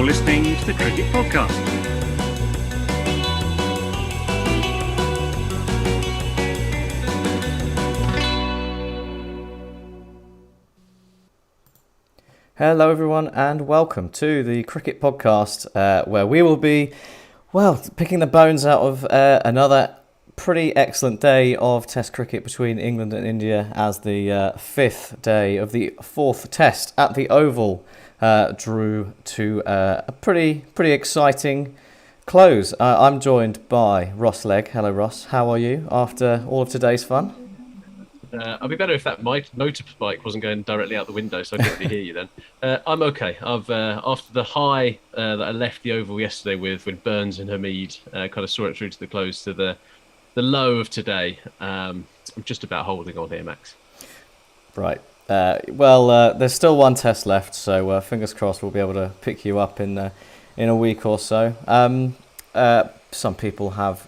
You're listening to the Cricket Podcast. Hello everyone and welcome to the Cricket Podcast, where we will be, picking the bones out of another pretty excellent day of Test cricket between England and India as the fifth day of the fourth Test at the Oval drew to a pretty exciting close. I'm joined by Ross Legg. Hello Ross, how are you after all of today's fun? I'd be better if that motorbike wasn't going directly out the window, so I couldn't really hear you then. I'm okay. I've after the high that I left the Oval yesterday with when Burns and Hamid kind of saw it through to the close to the low of today. I'm just about holding on here, Max. Right. There's still one test left, so fingers crossed we'll be able to pick you up in a week or so. Some people have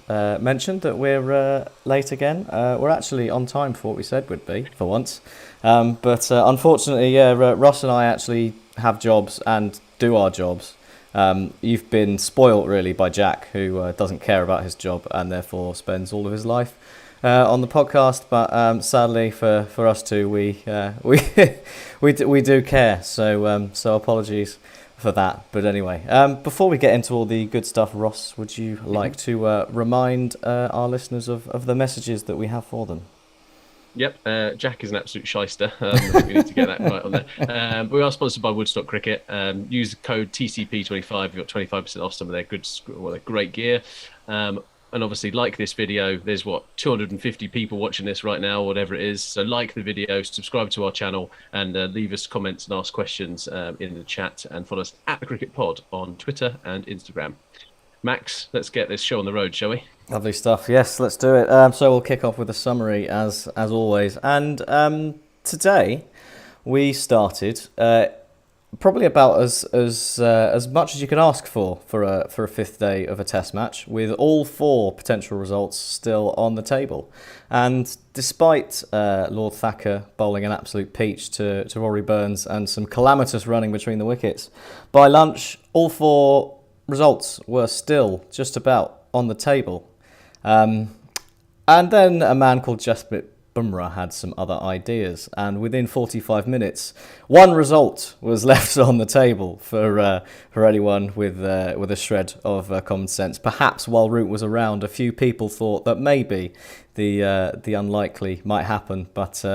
mentioned that we're late again. We're actually on time for what we said we'd be, for once. But unfortunately, Ross and I actually have jobs and do our jobs. You've been spoilt really by Jack, who doesn't care about his job and therefore spends all of his life on the podcast. But sadly for us two, we do care. So apologies for that. But anyway, before we get into all the good stuff, Ross, would you like to remind our listeners of the messages that we have for them? Yep, Jack is an absolute shyster. I think we need to get that right on there. But we are sponsored by Woodstock Cricket. Use the code TCP25. You've got 25% off some of their their great gear. And obviously, like this video, there's 250 people watching this right now, whatever it is. So like the video, subscribe to our channel, and leave us comments and ask questions in the chat, and follow us at the Cricket Pod on Twitter and Instagram. Max, let's get this show on the road, shall we? Lovely stuff. Yes, let's do it. So we'll kick off with a summary as always. And today we started probably about as much as you can ask for a fifth day of a Test match, with all four potential results still on the table. And despite Lord Thacker bowling an absolute peach to Rory Burns and some calamitous running between the wickets, by lunch all four results were still just about on the table. And then a man called Jasprit Bumrah had some other ideas, and within 45 minutes, one result was left on the table for anyone with a shred of common sense. Perhaps while Root was around, a few people thought that maybe the unlikely might happen, but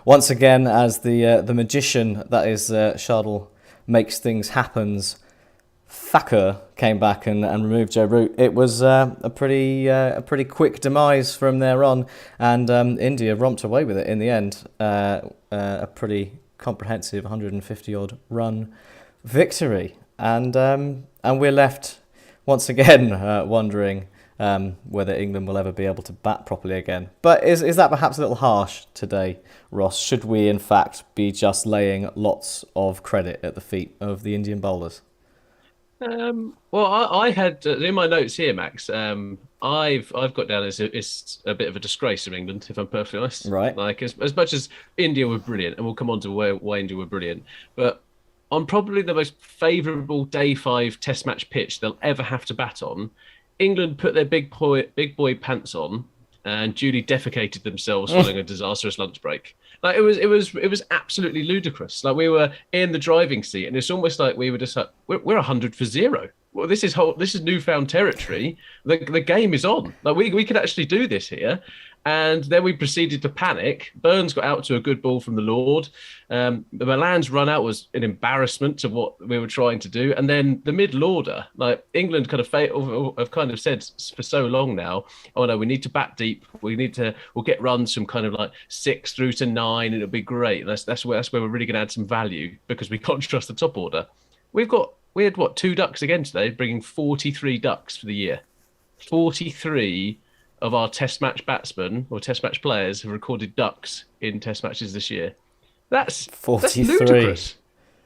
once again, as the magician that is Shardul makes things happen, Thacker came back and removed Joe Root. It was a pretty quick demise from there on, and India romped away with it in the end. A pretty comprehensive 150-odd run victory, and we're left once again wondering whether England will ever be able to bat properly again. But is that perhaps a little harsh today, Ross? Should we in fact be just laying lots of credit at the feet of the Indian bowlers? I had in my notes here, Max. I've got down as it's a bit of a disgrace of England, if I'm perfectly honest. Right. Like as much as India were brilliant, and we'll come on to why India were brilliant, but on probably the most favourable day 5 Test match pitch they'll ever have to bat on, England put their big boy pants on and duly defecated themselves following a disastrous lunch break. Like it was absolutely ludicrous. Like we were in the driving seat, and it's almost like we were just like we're 100 for 0. Well, this is newfound territory. The game is on. Like we could actually do this here. And then we proceeded to panic. Burns got out to a good ball from the Lord. The Milan's run out was an embarrassment to what we were trying to do. And then the middle order, like England have kind of said for so long now, oh no, we need to bat deep. We'll get runs from kind of like 6 through to 9, and it'll be great. And that's where we're really going to add some value, because we can't trust the top order. We had 2 ducks again today, bringing 43 ducks for the year. 43 of our Test match batsmen or Test match players have recorded ducks in Test matches this year. That's 43. That's ludicrous.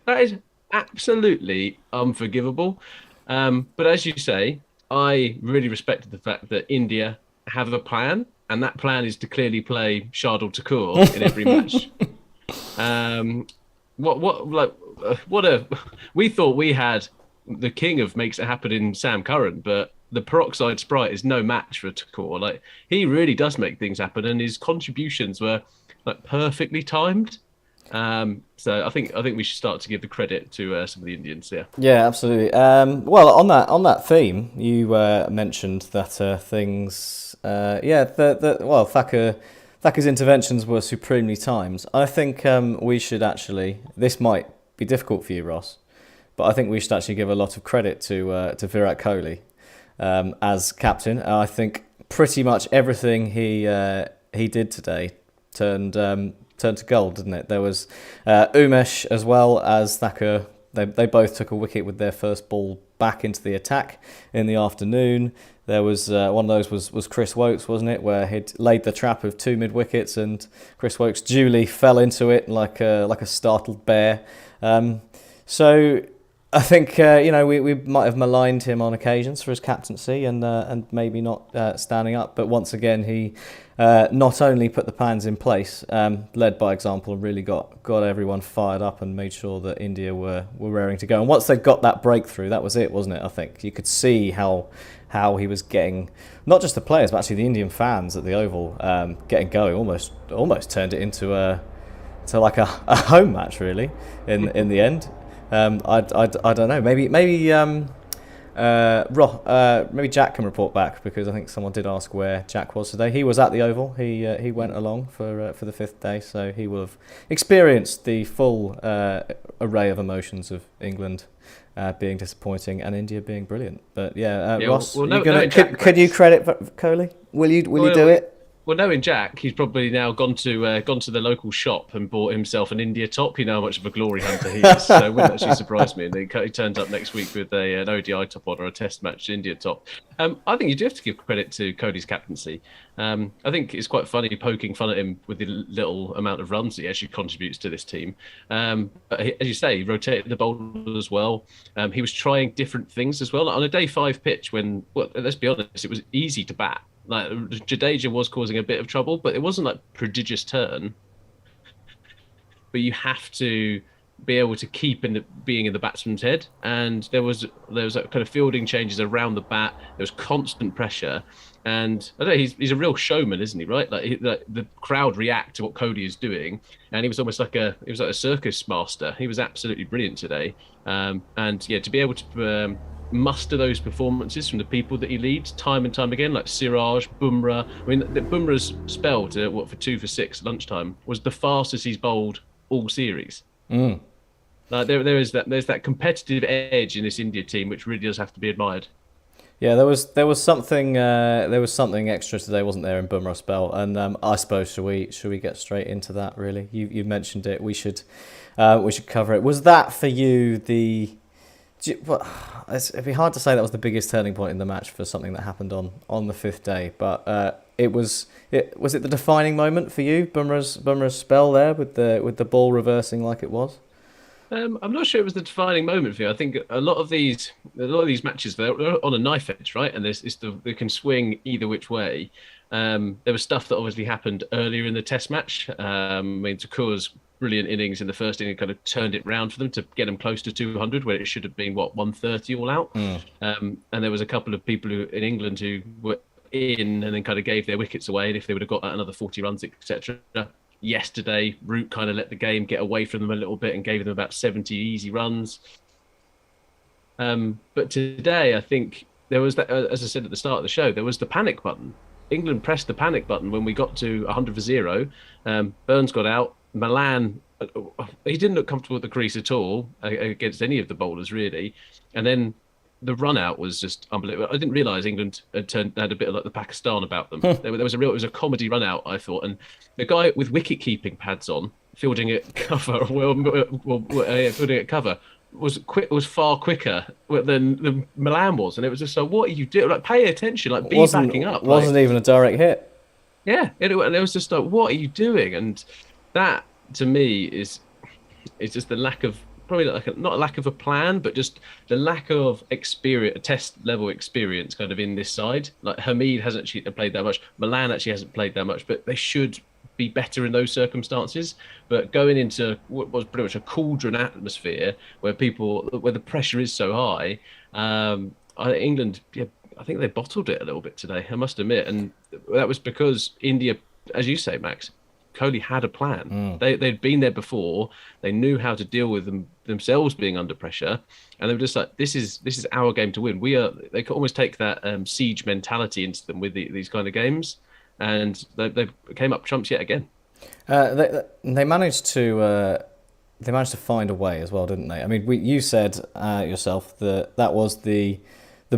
That is absolutely unforgivable. But as you say, I really respected the fact that India have a plan, and that plan is to clearly play Shardul Thakur in every match. We thought we had the king of makes it happen in Sam Curran, but the peroxide Sprite is no match for Takor. Like he really does make things happen, and his contributions were like perfectly timed. So I think we should start to give the credit to some of the Indians. Yeah. Yeah, absolutely. Well, on that theme, you mentioned that things. Thacker's interventions were supremely timed. I think we should actually. This might be difficult for you, Ross, but I think we should actually give a lot of credit to Virat Kohli as captain. I think pretty much everything he did today turned to gold, didn't it? There was Umesh as well as Thacker. They both took a wicket with their first ball back into the attack in the afternoon. There was one of those was Chris Wokes, wasn't it, where he'd laid the trap of 2 mid wickets and Chris Wokes duly fell into it like a startled bear. So I think we might have maligned him on occasions for his captaincy and maybe not standing up, but once again he not only put the plans in place, led by example, and really got everyone fired up and made sure that India were raring to go. And once they got that breakthrough, that was it, wasn't it? I think you could see how he was getting not just the players but actually the Indian fans at the Oval getting going. Almost turned it into like a home match really in the end. I don't know. Maybe Jack can report back, because I think someone did ask where Jack was today. He was at the Oval. He went along for the 5th day, so he will have experienced the full array of emotions of England being disappointing and India being brilliant. But Ross, could you credit Kohli? Will you do it? Well, knowing Jack, he's probably now gone to the local shop and bought himself an India top. You know how much of a glory hunter he is, so it wouldn't actually surprise me. And he turns up next week with an ODI top on or a Test match India top. I think you do have to give credit to Kohli's captaincy. I think it's quite funny poking fun at him with the little amount of runs he actually contributes to this team. But as you say, he rotated the bowlers as well. He was trying different things as well. On a day 5 pitch, when, well, let's be honest, it was easy to bat. Like Jadeja was causing a bit of trouble, but it wasn't like prodigious turn. But you have to be able to keep being in the batsman's head, and there was kind of fielding changes around the bat. There was constant pressure, and I don't know, he's a real showman, isn't he? Right, like the crowd react to what Kohli is doing, and he was almost like a circus master. He was absolutely brilliant today, and yeah, to be able to muster those performances from the people that he leads time and time again, like Siraj, Bumrah. I mean, Bumrah's spell to for 2 for 6 lunchtime was the fastest he's bowled all series. There's that competitive edge in this India team which really does have to be admired. Yeah, there was something extra today, wasn't there, in Bumrah's spell? And I suppose should we get straight into that? Really, you mentioned it. We should cover it. Was that for you it'd be hard to say that was the biggest turning point in the match for something that happened on the 5th day, but was it the defining moment for you, Bumrah's spell there with the ball reversing like it was? I'm not sure it was the defining moment for you. I think a lot of these matches, they're on a knife edge, right? And they can swing either which way. There was stuff that obviously happened earlier in the Test match. I mean, Takur's brilliant innings in the first inning kind of turned it round for them to get them close to 200, where it should have been 130 all out. And there was a couple of people in England who were in and then kind of gave their wickets away, and if they would have got another 40 runs, etc. Yesterday, Root kind of let the game get away from them a little bit and gave them about 70 easy runs. But today, I think there was that, as I said at the start of the show, there was the panic button. England pressed the panic button when we got to 100 for 0. Burns got out. Malan, he didn't look comfortable at the crease at all against any of the bowlers, really. And then the run out was just unbelievable. I didn't realise England had a bit of like the Pakistan about them. It was a comedy run out, I thought. And the guy with wicket keeping pads on, fielding at cover, fielding at cover, was far quicker than Malan was. And it was just so, what are you doing? Like, pay attention, like, be backing up. Wasn't even a direct hit. Yeah, and it was just like, what are you doing? And that, to me, is just the lack of, probably not a lack of a plan, but just the lack of experience, Test level experience kind of in this side. Like, Hamid hasn't actually played that much. Malan actually hasn't played that much, but they should be better in those circumstances. But going into what was pretty much a cauldron atmosphere where the pressure is so high, England, yeah, I think they bottled it a little bit today, I must admit. And that was because India, as you say, Max, Kohli had a plan. They'd been there before. They knew how to deal with themselves being under pressure, and they were just like, "This is our game to win." They could almost take that siege mentality into them with these kind of games, and they came up trumps yet again. They managed to find a way as well, didn't they? I mean, you said yourself that was the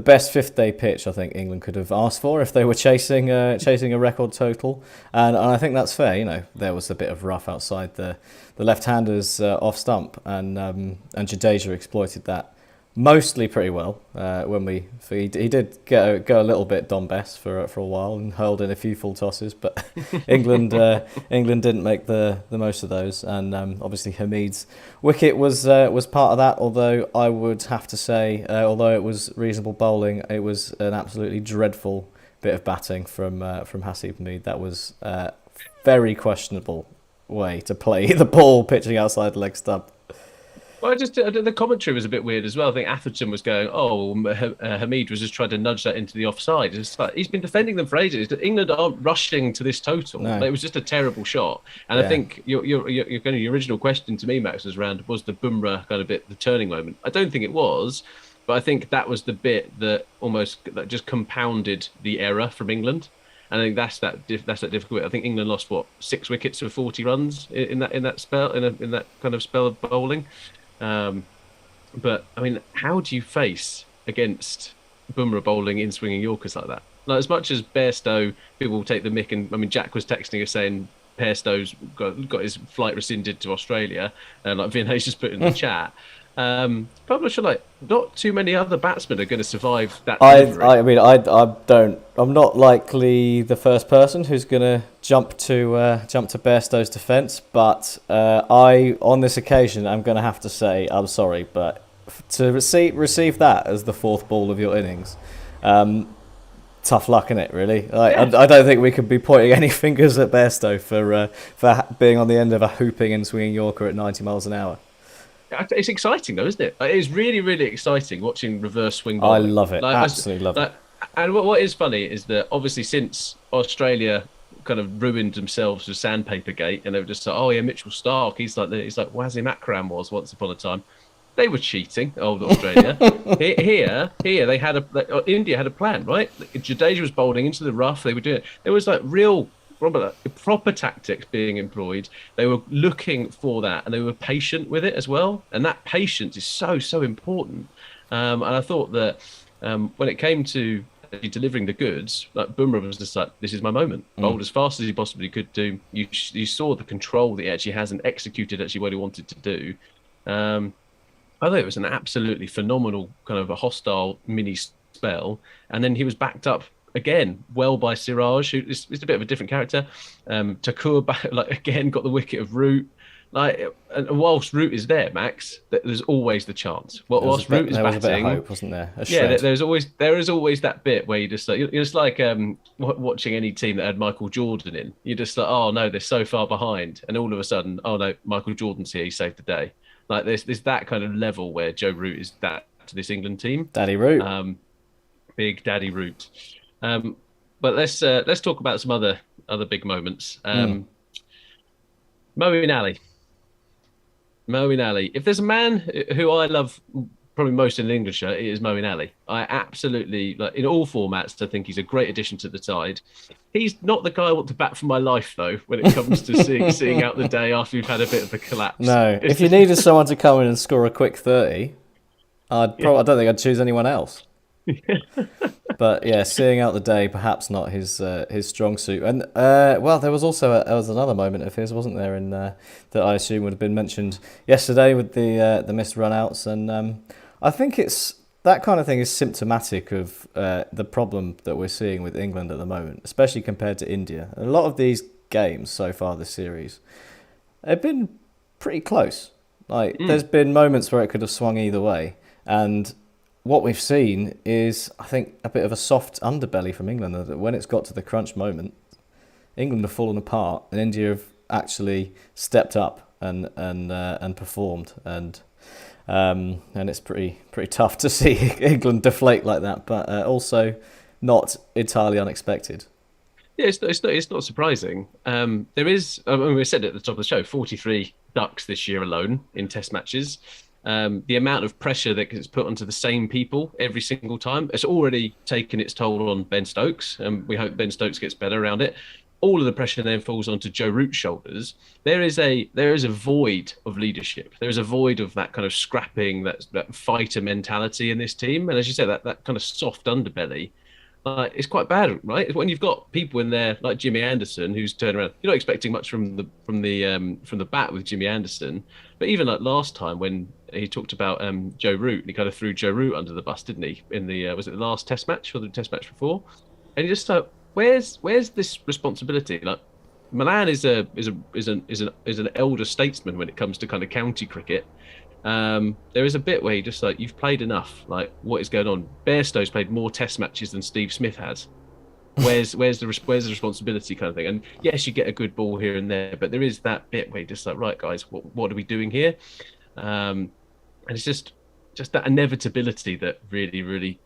best fifth day pitch I think England could have asked for if they were chasing a record total, and I think that's fair. You know, there was a bit of rough outside the left-handers off stump, and Jadeja exploited that mostly pretty well. He did go a little bit Dom Bess for a while and hurled in a few full tosses, but England didn't make the most of those, and obviously Hamid's wicket was part of that. Although I would have to say, although it was reasonable bowling, it was an absolutely dreadful bit of batting from Haseeb Hameed. That was very questionable way to play the ball pitching outside the leg stump. Well, the commentary was a bit weird as well. I think Atherton was going, Hameed was just trying to nudge that into the offside. It's like, he's been defending them for ages. England aren't rushing to this total. No. It was just a terrible shot. And I think your original question to me, Max, was the Bumrah kind of bit the turning moment? I don't think it was, but I think that was the bit that just compounded the error from England. And I think that's that difficult. I think England lost 6 wickets for 40 runs in that spell in that kind of spell of bowling. But I mean, how do you face against Bumrah bowling in swinging Yorkers like that? Like, as much as Bairstow, people will take the mick, and I mean, Jack was texting us saying Bairstow's got his flight rescinded to Australia, and like Vinay's just put in the chat. Probably should not too many other batsmen are going to survive that. I'm not likely the first person who's going to jump to Bairstow's defence, but on this occasion I'm going to have to say I'm sorry, but to receive that as the 4th ball of your innings, tough luck, innit, really? I don't think we could be pointing any fingers at Bairstow for being on the end of a hooping and swinging Yorker at 90 miles an hour. It's exciting though, isn't it? It is really, really exciting watching reverse swing bowling. I love it. Absolutely love it. And what is funny is that obviously since Australia kind of ruined themselves with Sandpaper Gate, and they were just like, Mitchell Starc, he's like Wasim Akram was once upon a time. They were cheating, old Australia. Here, they had India had a plan, right? Jadeja was bowling into the rough. They were doing it. There was real proper tactics being employed. They were looking for that, and they were patient with it as well. And that patience is so important. And I thought that when it came to delivering the goods, Bumrah was just like, this is my moment. Bowled as fast as he possibly could do. You saw the control that he actually has and executed actually what he wanted to do. I thought it was an absolutely phenomenal kind of a hostile mini spell. And then he was backed up again well by Siraj, who is a bit of a different character. Thakur again got the wicket of Root. And whilst Root is there, Max, there's always the chance. Whilst Root is batting, there was a bit of hope, wasn't there? There is always that bit where you're just like watching any team that had Michael Jordan in. You're just like, oh no, they're so far behind, and all of a sudden, oh no, Michael Jordan's here, he saved the day. Like there's that kind of level where Joe Root is that to this England team. Daddy Root, big Daddy Root. But let's talk about some other big moments. Moeen Ali. If there's a man who I love probably most in English, it is Moeen Ali. I absolutely, in all formats, I think he's a great addition to the side. He's not the guy I want to bat for my life, though, when it comes to seeing out the day after you've had a bit of a collapse. No, if you needed someone to come in and score a quick 30, I don't think I'd choose anyone else. But yeah, seeing out the day, perhaps not his strong suit. And there was also another moment of his, wasn't there, in that I assume would have been mentioned yesterday with the missed runouts. And I think it's that kind of thing is symptomatic of the problem that we're seeing with England at the moment, especially compared to India. A lot of these games so far this series have been pretty close. There's been moments where it could have swung either way, and what we've seen is, I think, a bit of a soft underbelly from England. That when it's got to the crunch moment, England have fallen apart, and India have actually stepped up and performed, and it's pretty tough to see England deflate like that, but also not entirely unexpected. Yeah, it's not surprising. There is, I mean, we said it at the top of the show, 43 ducks this year alone in Test matches. The amount of pressure that gets put onto the same people every single time, it's already taken its toll on Ben Stokes, and we hope Ben Stokes gets better around it. All of the pressure then falls onto Joe Root's shoulders. There is a void of leadership. There is a void of that kind of scrapping, that fighter mentality in this team, and as you said, that kind of soft underbelly. It's quite bad, right? It's when you've got people in there like Jimmy Anderson, who's turned around. You're not expecting much from the bat with Jimmy Anderson, but even like last time when he talked about Joe Root, and he kind of threw Joe Root under the bus, didn't he? In the was it the last Test match or the Test match before? And you just thought, where's this responsibility? Like Milan is an elder statesman when it comes to kind of county cricket. There is a bit where you just like, you've played enough. Like, what is going on? Bairstow's played more Test matches than Steve Smith has. Where's the responsibility kind of thing? And yes, you get a good ball here and there, but there is that bit where you're just like, right, guys, what are we doing here? And it's just that inevitability that really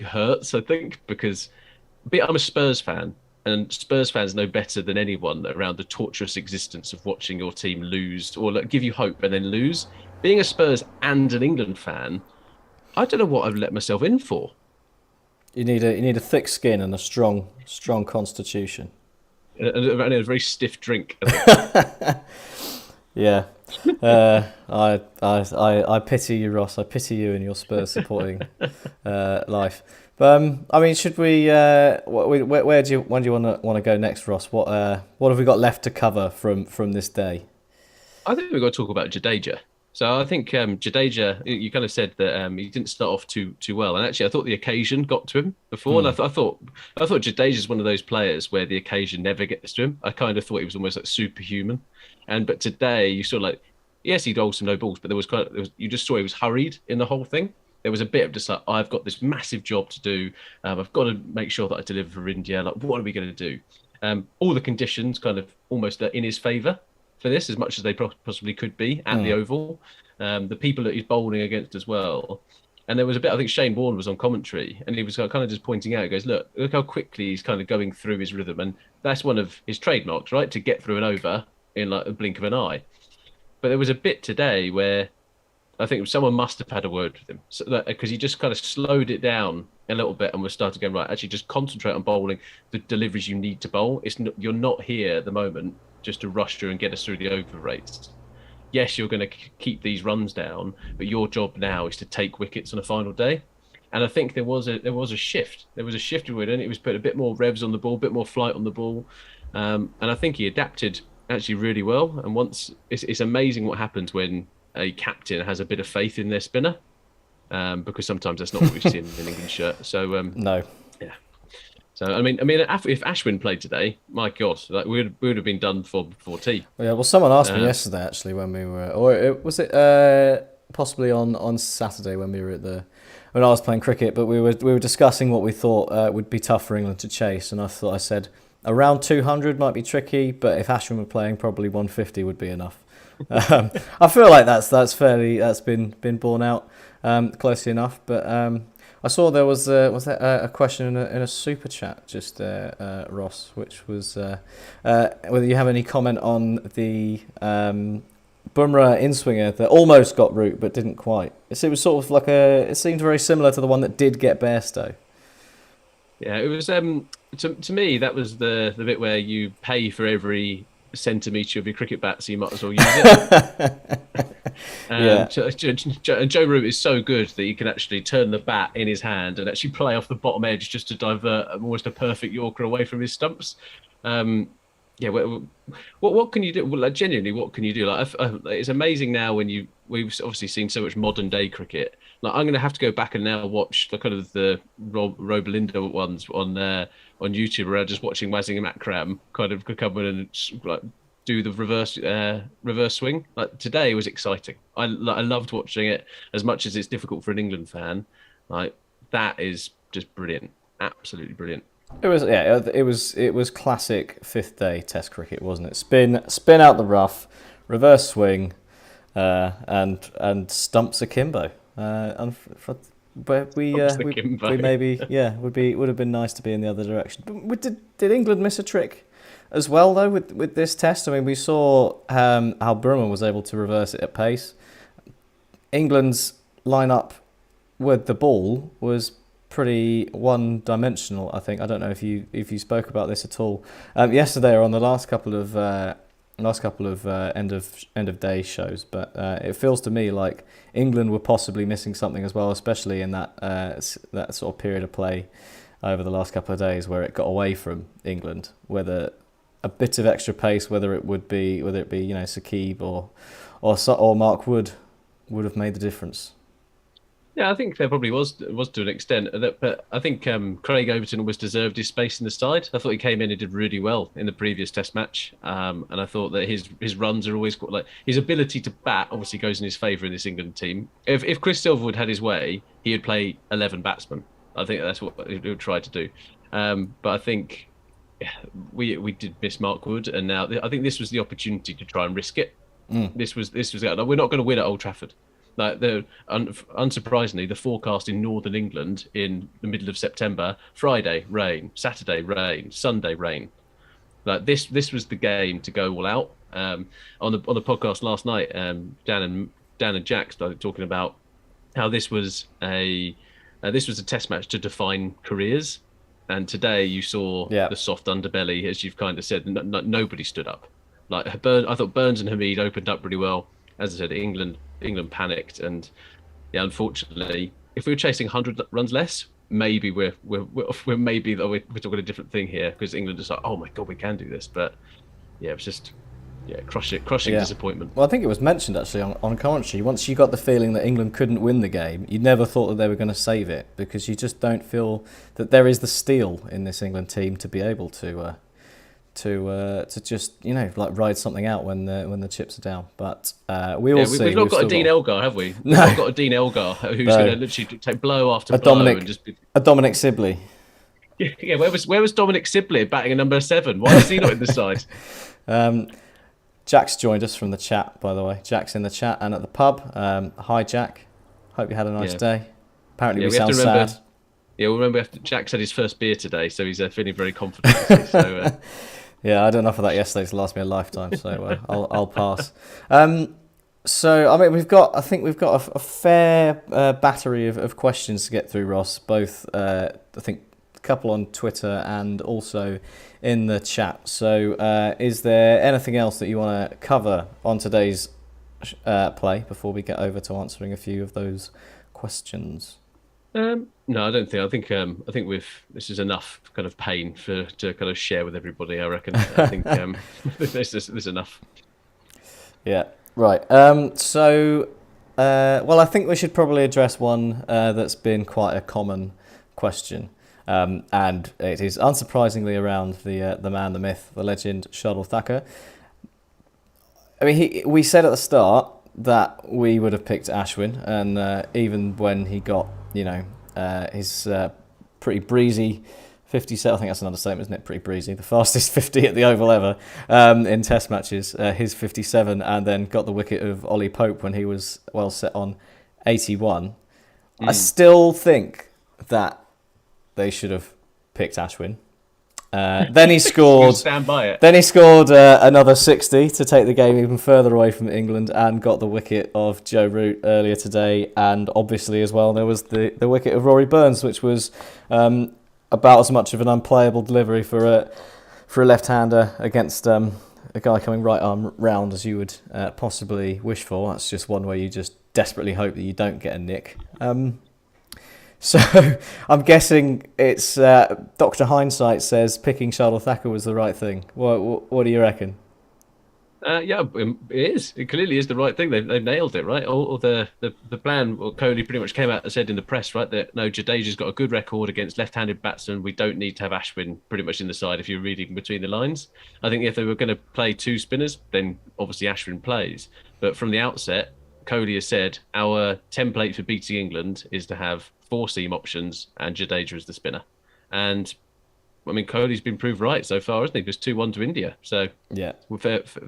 hurts, I think, because I'm a Spurs fan, and Spurs fans know better than anyone around the torturous existence of watching your team lose or like, give you hope and then lose. Being a Spurs and an England fan, I don't know what I've let myself in for. You need a thick skin and a strong constitution. And a very stiff drink. Yeah, I pity you, Ross. I pity you in your Spurs supporting life. But I mean, should we? When do you want to go next, Ross? What have we got left to cover from this day? I think we've got to talk about Jadeja. So I think Jadeja, you kind of said that he didn't start off too well, and actually I thought the occasion got to him before. And I thought Jadeja is one of those players where the occasion never gets to him. I kind of thought he was almost like superhuman, but today you saw like, yes, he'd also no balls, but you just saw he was hurried in the whole thing. There was a bit of just like, I've got this massive job to do. I've got to make sure that I deliver for India. Like, what are we going to do? All the conditions kind of almost in his favour for this, as much as they possibly could be at the Oval. The people that he's bowling against as well. And there was a bit, I think Shane Warne was on commentary, and he was kind of just pointing out, he goes, look how quickly he's kind of going through his rhythm. And that's one of his trademarks, right? To get through an over in like a blink of an eye. But there was a bit today where I think someone must have had a word with him, because he just kind of slowed it down a little bit and was starting going, right, actually just concentrate on bowling the deliveries you need to bowl. You're not here at the moment just to rush through and get us through the over rates. Yes, you're going to keep these runs down, but your job now is to take wickets on a final day. And I think there was a shift. There was a shift in Wooden. It was put a bit more revs on the ball, a bit more flight on the ball, and I think he adapted actually really well. And once it's amazing what happens when a captain has a bit of faith in their spinner, because sometimes that's not what we've seen in an England shirt. So no, yeah. So I mean, if Ashwin played today, my God, like we would have been done before tea. Yeah, well, someone asked me yesterday actually when we were, or was it possibly on Saturday when I was playing cricket, but we were discussing what we thought would be tough for England to chase, and I said around 200 might be tricky, but if Ashwin were playing, probably 150 would be enough. I feel like that's been borne out closely enough, but. I saw there was a question in a super chat just there, Ross, which was whether you have any comment on the Bumrah in-swinger that almost got Root but didn't quite. It was sort of like it seemed very similar to the one that did get Bairstow. Yeah, it was to me that was the bit where you pay for every centimetre of your cricket bat, so you might as well use it. Yeah. And Joe Root is so good that he can actually turn the bat in his hand and actually play off the bottom edge just to divert almost a perfect Yorker away from his stumps. Yeah, what can you do? Well, like, genuinely, what can you do? Like, it's amazing now we've obviously seen so much modern day cricket. Like, I'm going to have to go back and now watch the kind of the Rob Linda ones on YouTube, where I'm just watching Wasim Akram kind of come in and like do the reverse swing. Like, today was exciting. I loved watching it as much as it's difficult for an England fan. Like, that is just brilliant, absolutely brilliant. It was classic fifth day Test cricket, wasn't it? Spin out the rough, reverse swing, and stumps akimbo. But we maybe would have been nice to be in the other direction. But did England miss a trick as well though with this Test? I mean, we saw how Burma was able to reverse it at pace. England's lineup with the ball was pretty one-dimensional. I think. I don't know if you spoke about this at all yesterday or on the last couple of end of day shows, but it feels to me like England were possibly missing something as well, especially in that sort of period of play over the last couple of days where it got away from England. Whether a bit of extra pace, whether it be Saqib or Mark Wood would have made the difference. Yeah, I think there probably was to an extent, but I think Craig Overton always deserved his space in the side. I thought he came in and did really well in the previous Test match, and I thought that his runs are always quite, like, his ability to bat obviously goes in his favour in this England team. If Chris Silverwood had his way, he would play 11 batsmen. I think that's what he would try to do. But I think we did miss Mark Wood, and now I think this was the opportunity to try and risk it. This was we're not going to win at Old Trafford. Like unsurprisingly, the forecast in northern England in the middle of September: Friday rain, Saturday rain, Sunday rain. Like this was the game to go all out. On the podcast last night, Dan and Jack started talking about how this was a Test match to define careers, and today you saw the soft underbelly, as you've kind of said. Nobody stood up. Like I thought Burns and Hamid opened up really well. As I said, England panicked, and unfortunately, if we were chasing 100 runs less, maybe we're talking a different thing here, because England is like, oh my god, we can do this. But it was just crushing disappointment. Well, I think it was mentioned actually on commentary. Once you got the feeling that England couldn't win the game, you never thought that they were going to save it, because you just don't feel that there is the steel in this England team to be able to just ride something out when the chips are down. But we will see. We've not got a Dean Elgar, have we? We've not got a Dean Elgar who's going to literally take blow after blow and just be... a Dominic Sibley. Yeah, where was Dominic Sibley batting a number 7? Why is he not in the side? Jack's joined us from the chat, by the way. Jack's in the chat and at the pub. Hi, Jack. Hope you had a nice day. Apparently, we sound sad. Yeah, we'll remember Jack's had his first beer today, so he's feeling very confident. Yeah, I had enough of that yesterday to last me a lifetime, so I'll pass. So I mean, we've got a fair battery of questions to get through, Ross. Both I think a couple on Twitter and also in the chat. So is there anything else that you want to cover on today's play before we get over to answering a few of those questions? No, I don't think. I think this is enough kind of pain to kind of share with everybody. I reckon. I think there's enough. Yeah. Right. So, I think we should probably address one that's been quite a common question, and it is unsurprisingly around the man, the myth, the legend, Shardul Thakur. I mean, we said at the start that we would have picked Ashwin, and even when he got his pretty breezy 57, I think that's an understatement, isn't it? Pretty breezy. The fastest 50 at the Oval ever in Test matches, his 57, and then got the wicket of Ollie Pope when he was well set on 81. I still think that they should have picked Ashwin. Then he scored. Stand by it. Then he scored another 60 to take the game even further away from England, and got the wicket of Joe Root earlier today. And obviously, as well, there was the wicket of Rory Burns, which was about as much of an unplayable delivery for a left-hander against a guy coming right arm round as you would possibly wish for. That's just one where you just desperately hope that you don't get a nick. So I'm guessing it's Dr. Hindsight says picking Shardul Thakur was the right thing. What do you reckon? It is. It clearly is the right thing. They've nailed it, right? All the plan. Well, Kohli pretty much came out and said in the press, right, that no, Jadeja's got a good record against left-handed batsmen. We don't need to have Ashwin pretty much in the side. If you're reading between the lines, I think if they were going to play two spinners, then obviously Ashwin plays. But from the outset, Kohli has said our template for beating England is to have 4 seam options and Jadeja as the spinner. And I mean, Kohli's been proved right so far, hasn't he? Just 2-1 to India. So Yeah.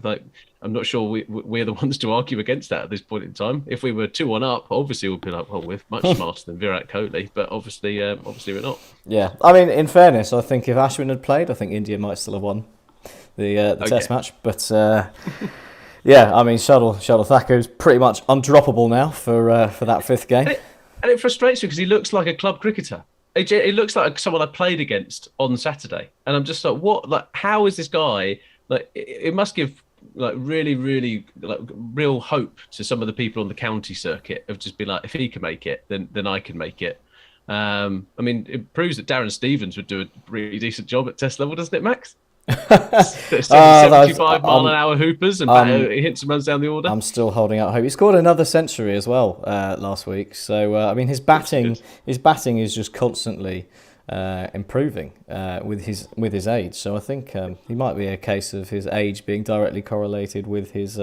like, I'm not sure we're the ones to argue against that at this point in time. If we were 2-1 up, obviously we'd be like, well, we're much smarter than Virat Kohli, but obviously we're not. Yeah. I mean, in fairness, I think if Ashwin had played, I think India might still have won the Test match. But yeah, I mean, Shardul Thakur is pretty much undroppable now for that fifth game. And it frustrates me because he looks like a club cricketer. It looks like someone I played against on Saturday, and I'm just like, what? Like, how is this guy? Like, it must give like really, really like real hope to some of the people on the county circuit of just being like, if he can make it, then I can make it. I mean, it proves that Darren Stevens would do a really decent job at Test level, doesn't it, Max? 75-mile-an-hour hoopers and he hits and runs down the order. I'm still holding out hope. He scored another century as well last week. So I mean, his batting is just constantly improving with his age. So I think he might be a case of his age being directly correlated with his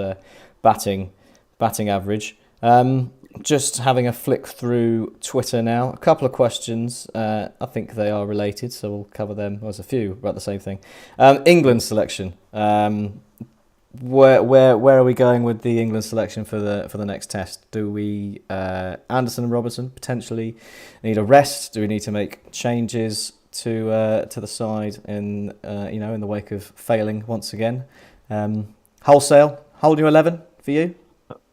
batting average. Just having a flick through Twitter now. A couple of questions. I think they are related, so we'll cover them. Well, there's a few about the same thing. England selection. Where are we going with the England selection for the next Test? Do we Anderson and Robertson potentially need a rest? Do we need to make changes to the side in the wake of failing once again? Wholesale, whole new 11 for you?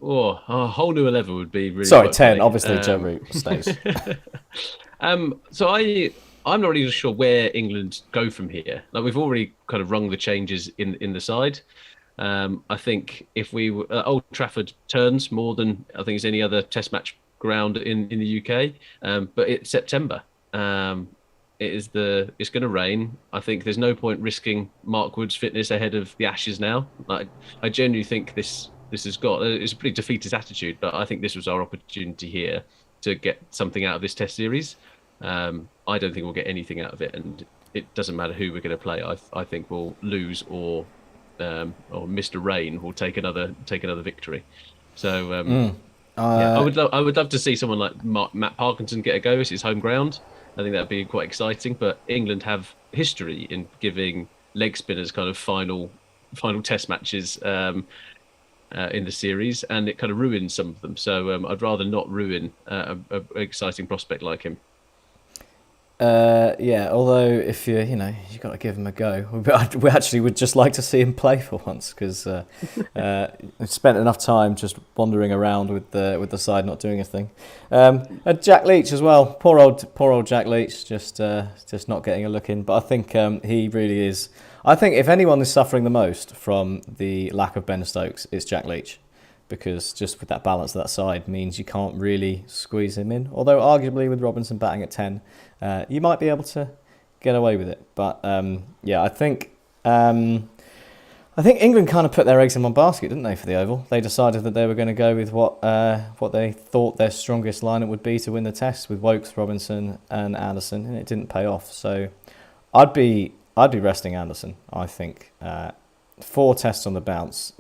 Oh, a whole new 11 would be really. Sorry, 10. Obviously, Joe Root stays. So I'm not really sure where England go from here. Like, we've already kind of rung the changes in the side. I think if Old Trafford turns more than I think it's any other Test match ground in the UK. But it's September. It's going to rain. I think there's no point risking Mark Wood's fitness ahead of the Ashes now. Like, I genuinely think it's a pretty defeatist attitude, but I think this was our opportunity here to get something out of this Test series. I don't think we'll get anything out of it, and it doesn't matter who we're going to play. I think we'll lose or Mr. Rain will take another victory. So I would love to see someone like Matt Parkinson get a go. It's his home ground. I think that'd be quite exciting. But England have history in giving leg spinners kind of final Test matches. In the series, and it kind of ruins some of them. So I'd rather not ruin an exciting prospect like him. Yeah, although if you've got to give him a go. We actually would just like to see him play for once, because we've spent enough time just wandering around with the side not doing a thing. Jack Leach as well. Poor old Jack Leach, just not getting a look in. But I think he really is. I think if anyone is suffering the most from the lack of Ben Stokes, it's Jack Leach, because just with that balance of that side means you can't really squeeze him in. Although arguably with Robinson batting at 10, you might be able to get away with it. But yeah, I think England kind of put their eggs in one basket, didn't they, for the Oval? They decided that they were going to go with what they thought their strongest lineup would be to win the Test, with Woakes, Robinson and Anderson, and it didn't pay off. So I'd be resting Anderson, I think. 4 Tests on the bounce,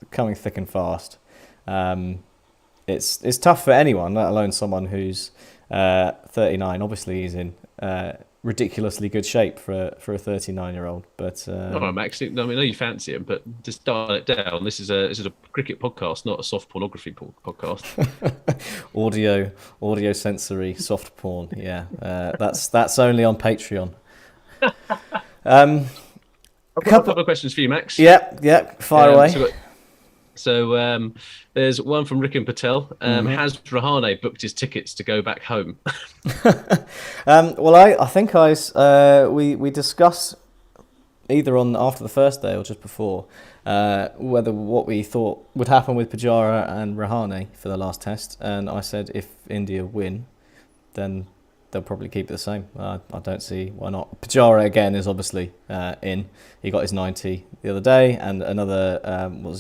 coming thick and fast. It's tough for anyone, let alone someone who's 39. Obviously, he's in ridiculously good shape for a 39-year-old. But all right, Max. I mean, I know you fancy him, but just dial it down. This is a cricket podcast, not a soft pornography podcast. audio sensory soft porn. Yeah, that's only on Patreon. I've got a couple of questions for you, Max. Yeah, fire away. So there's one from Rikin Patel. Has Rahane booked his tickets to go back home? Well, I think we discussed either after the first day or just before whether what we thought would happen with Pujara and Rahane for the last Test, and I said if India win, then they'll probably keep it the same. I don't see why not. Pujara again is obviously in. He got his 90 the other day, and another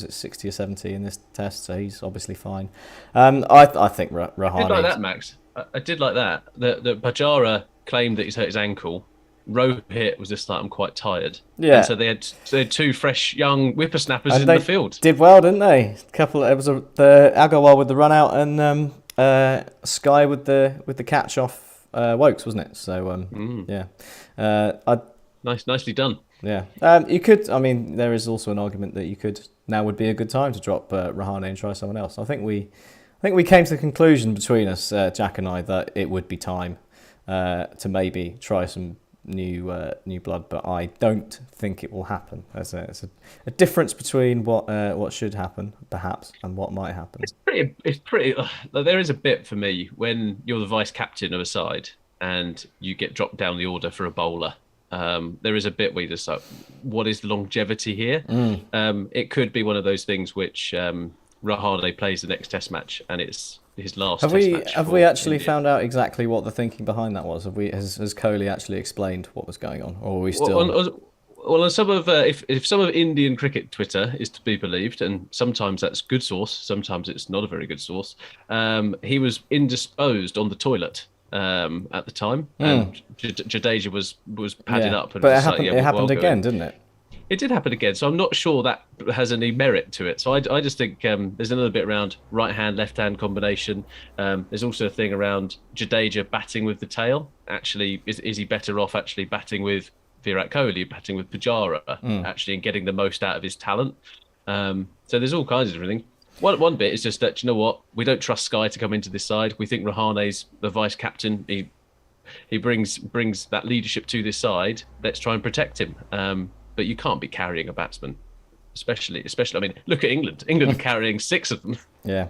60 or 70 in this Test, so he's obviously fine. I think Rahane. I did like that, Max. I did like that. The Pujara claimed that he's hurt his ankle. Rohit was just like, I'm quite tired. Yeah. And so they had 2 fresh young whippersnappers in the field. Did well, didn't they? It was the Agarwal with the run out, and Sky with the catch off Woakes, wasn't it? So yeah, nicely done. Yeah. You could. I mean, there is also an argument that you could. Now would be a good time to drop Rahane and try someone else. I think we came to the conclusion between us, Jack and I, that it would be time to maybe try some new blood, but I don't think it will happen. There's a difference between what should happen, perhaps, and what might happen. It's pretty. There is a bit for me when you're the vice captain of a side and you get dropped down the order for a bowler. There is a bit where you just like, what is the longevity here? It could be one of those things which Rahane plays the next Test match, and it's his last. Have we actually found out exactly what the thinking behind that was? Has Kohli actually explained what was going on, or are we still? Well, on some of if some of Indian cricket Twitter is to be believed, and sometimes that's good source, sometimes it's not a very good source. He was indisposed on the toilet at the time, and Jadeja was padded up. And but it happened again, didn't it? It did happen again, so I'm not sure that has any merit to it. So I just think there's another bit around right hand, left hand combination. There's also a thing around Jadeja batting with the tail. Actually, is he better off actually batting with Virat Kohli, batting with Pujara, actually, and getting the most out of his talent? So there's all kinds of different things. One bit is just that, you know what, we don't trust Sky to come into this side. We think Rahane's the vice captain. He brings that leadership to this side. Let's try and protect him. But you can't be carrying a batsman, especially. I mean, look at England. England are carrying 6 of them. Yeah,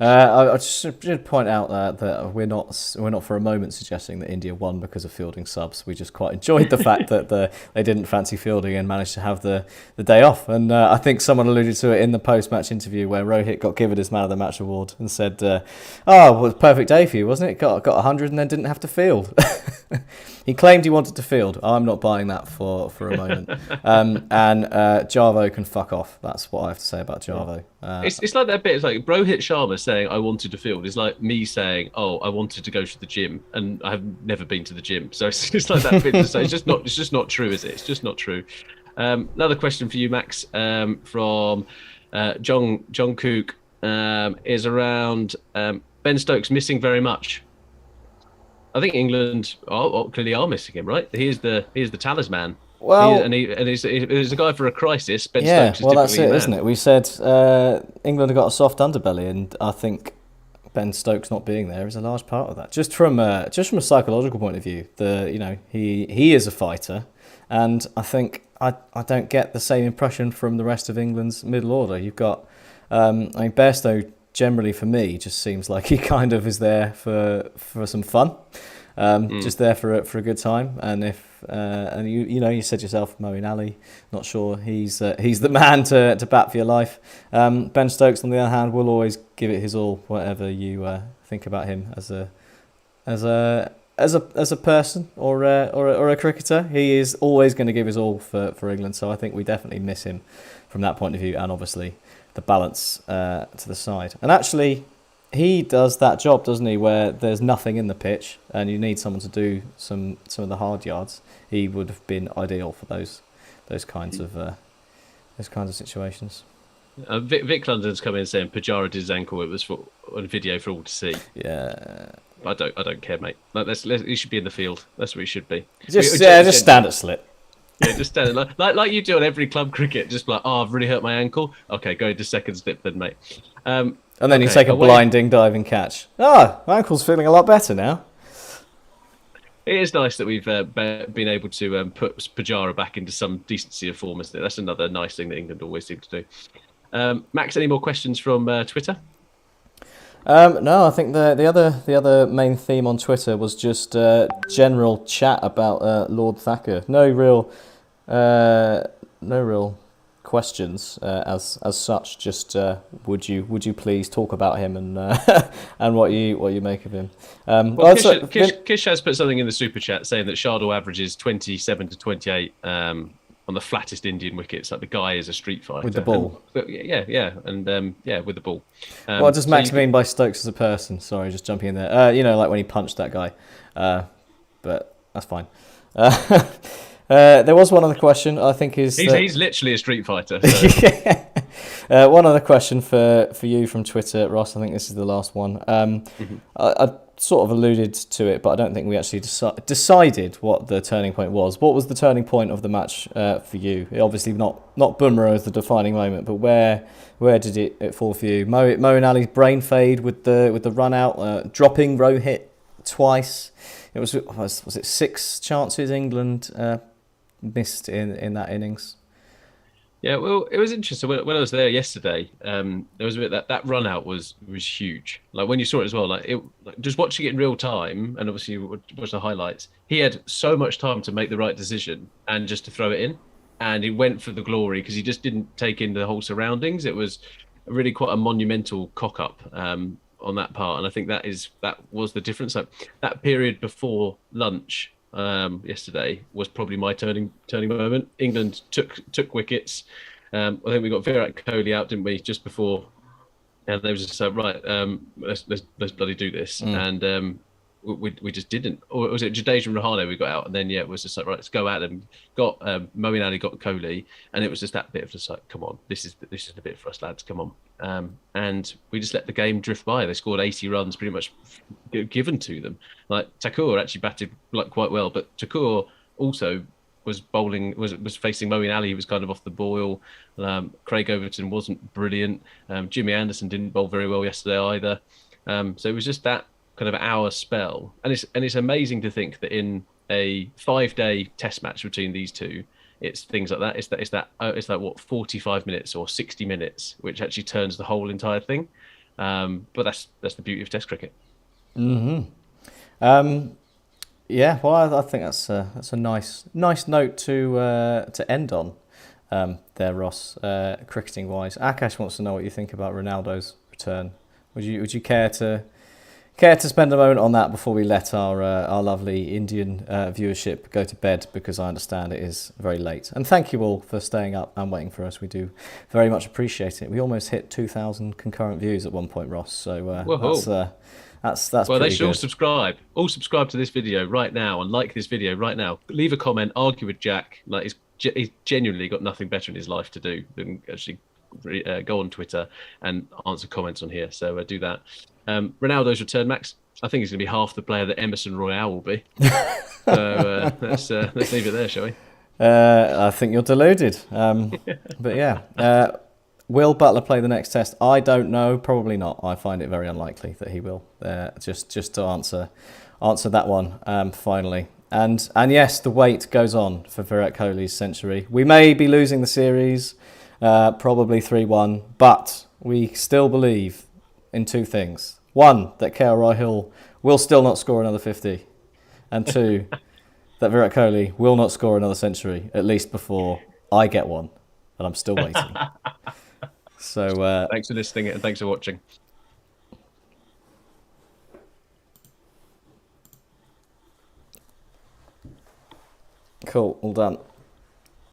I should point out that we're not for a moment suggesting that India won because of fielding subs. We just quite enjoyed the fact that they didn't fancy fielding and managed to have the day off. And I think someone alluded to it in the post-match interview where Rohit got given his Man of the Match award and said, "Oh, well, it was a perfect day for you, wasn't it? Got 100 and then didn't have to field." He claimed he wanted to field. I'm not buying that for a moment. And Jarvo can fuck off. That's what I have to say about Jarvo. It's like that bit. It's like Rohit Sharma saying, "I wanted to field." It's like me saying, "Oh, I wanted to go to the gym," and I've never been to the gym. So it's just like that bit to say. It's just not true, is it? It's just not true. Another question for you, Max, from John Cook, is around Ben Stokes missing very much. I think England clearly are missing him, right? He is the talisman. Well, he's a guy for a crisis. Ben yeah, Stokes is well, that's it, man. isn't it? We said England have got a soft underbelly, and I think Ben Stokes not being there is a large part of that. Just from a psychological point of view, he is a fighter, and I think I don't get the same impression from the rest of England's middle order. You've got, Bairstow generally for me just seems like he kind of is there for some fun. Just there for a good time, and if you said yourself, Moeen Ali, not sure he's the man to bat for your life. Ben Stokes, on the other hand, will always give it his all, whatever you think about him as a person or a cricketer. He is always going to give his all for England. So I think we definitely miss him from that point of view, and obviously the balance to the side. And actually, he does that job, doesn't he, where there's nothing in the pitch and you need someone to do some of the hard yards. He would have been ideal for those kinds of situations. Vic London's come in saying Pujara did his ankle. It was on video for all to see. Yeah, I don't care, mate. He should be in the field. That's what he should be. Just stand at slit. Yeah, just stand like you do on every club cricket. Just like, I've really hurt my ankle. Okay, go into second slip then, mate. And then you take a blinding diving catch. My ankle's feeling a lot better now. It is nice that we've been able to put Pujara back into some decency of form, isn't it? That's another nice thing that England always seem to do. Max, any more questions from Twitter? No, I think the other main theme on Twitter was just general chat about Lord Thacker. No real questions as such. Just would you please talk about him and and what you make of him? Kish has put something in the super chat saying that Shardul averages 27 to 28 on the flattest Indian wickets. Like the guy is a street fighter with the ball. With the ball. What does Max mean by Stokes as a person? Sorry, just jumping in there. Like when he punched that guy. But that's fine. There was one other question. I think he's literally a street fighter. So. One other question for you from Twitter, Ross. I think this is the last one. I sort of alluded to it, but I don't think we actually decided what the turning point was. What was the turning point of the match for you? Obviously not Bumrah as the defining moment, but where did it fall for you? Moeen Ali's brain fade with the run out, dropping Rohit twice. It was it 6 chances England missed in that innings? Yeah, well, it was interesting when I was there yesterday. There was a bit that run out was huge. Like when you saw it as well, like just watching it in real time, and obviously you watch the highlights. He had so much time to make the right decision and just to throw it in, and he went for the glory because he just didn't take in the whole surroundings. It was really quite a monumental cock up on that part, and I think that was the difference. Like that period before lunch yesterday was probably my turning moment. England took wickets. I think we got Virat Kohli out, didn't we, just before? And they was just right. Let's bloody do this. And we just didn't. Or was it Jadeja and Rahane we got out? And then it was just like right, let's go at them. Got Moeen Ali, got Kohli, and it was just that bit of just like, come on, this is the bit for us, lads. Come on. And we just let the game drift by. They scored 80 runs, pretty much given to them. Like Thakur actually batted like quite well, but Thakur also was bowling, was facing Moeen Ali. He was kind of off the boil. Craig Overton wasn't brilliant. Jimmy Anderson didn't bowl very well yesterday either. So it was just that kind of hour spell, and it's amazing to think that in a 5-day test match between these two, it's things like that. It's like what 45 minutes or 60 minutes, which actually turns the whole entire thing. But that's the beauty of Test cricket. Yeah, well, I think that's a nice note to end on. There, Ross. Cricketing wise, Akash wants to know what you think about Ronaldo's return. Would you care to spend a moment on that before we let our lovely Indian viewership go to bed, because I understand it is very late. And thank you all for staying up and waiting for us. We do very much appreciate it. We almost hit 2,000 concurrent views at one point, Ross. So that's well, they pretty should all good. subscribe. All subscribe to this video right now and like this video right now. Leave a comment, argue with Jack. Like he's genuinely got nothing better in his life to do than actually go on Twitter and answer comments on here. So do that. Ronaldo's return, Max. I think he's going to be half the player that Emerson Royale will be. So let's leave it there, shall we? I think you're deluded. But yeah. Will Butler play the next test? I don't know. Probably not. I find it very unlikely that he will. Just to answer that one finally. And yes, the wait goes on for Virat Kohli's century. We may be losing the series, probably 3-1, but we still believe in 2 things. 1, that KL Rahul will still not score another 50. And 2, that Virat Kohli will not score another century, at least before I get one. And I'm still waiting. So thanks for listening and thanks for watching. Cool, all done.